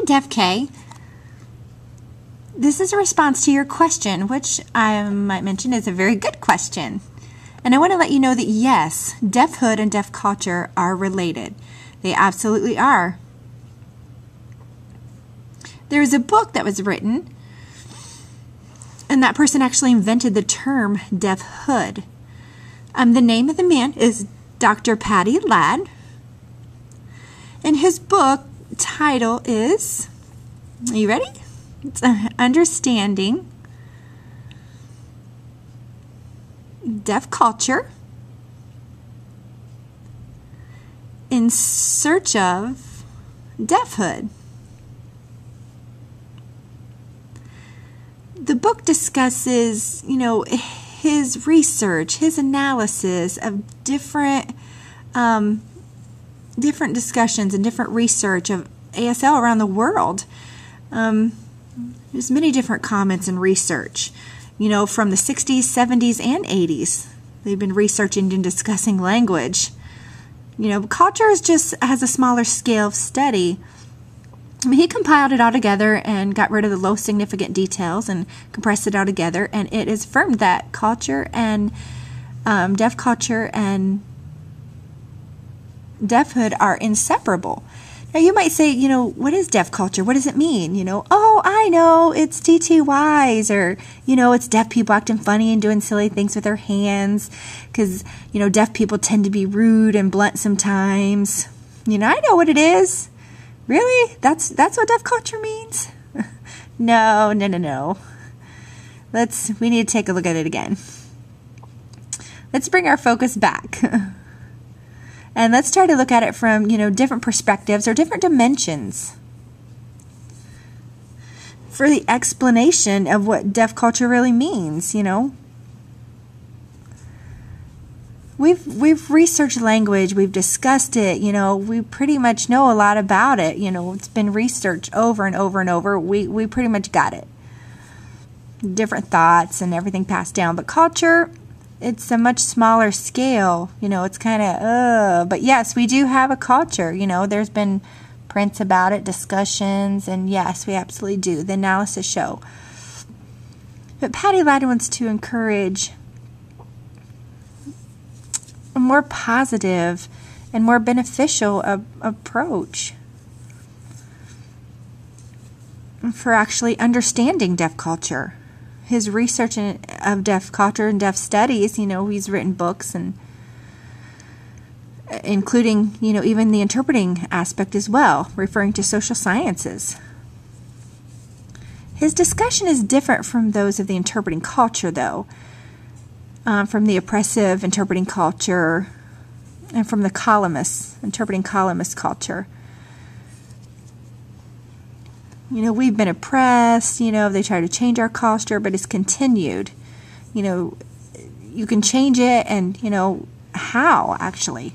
Hi, Deaf K. This is a response to your question, which I might mention is a very good question. And I want to let you know that yes, deafhood and deaf culture are related. They absolutely are. There is a book that was written, and that person actually invented the term deafhood. The name of the man is Dr. Paddy Ladd, and his book title is, are you ready? It's Understanding Deaf Culture in Search of Deafhood. The book discusses, his research, his analysis of different discussions and different research of ASL around the world. There's many different comments and research, from the 60s, 70s, and 80s. They've been researching and discussing language. Culture has a smaller scale of study. He compiled it all together and got rid of the low significant details and compressed it all together, and it is affirmed that culture and deaf culture and deafhood are inseparable. Now you might say, what is deaf culture? What does it mean? Oh, I know, it's DTYs, or, it's deaf people acting funny and doing silly things with their hands, because, deaf people tend to be rude and blunt sometimes. I know what it is. Really? That's what deaf culture means? No. We need to take a look at it again. Let's bring our focus back. And let's try to look at it from, different perspectives or different dimensions for the explanation of what deaf culture really means, We've researched language, we've discussed it, we pretty much know a lot about it, it's been researched over and over and over. We pretty much got it. Different thoughts and everything passed down. But culture, it's a much smaller scale, it's kind of, but yes, we do have a culture, there's been prints about it, discussions, and yes, we absolutely do. The analysis show. But Paddy Ladd wants to encourage a more positive and more beneficial approach for actually understanding deaf culture. His research of deaf culture and deaf studies, he's written books, and including, even the interpreting aspect as well, referring to social sciences. His discussion is different from those of the interpreting culture, though. From the oppressive interpreting culture and from the interpreting columnist culture. We've been oppressed, they try to change our culture, but it's continued. You can change it, and, how, actually?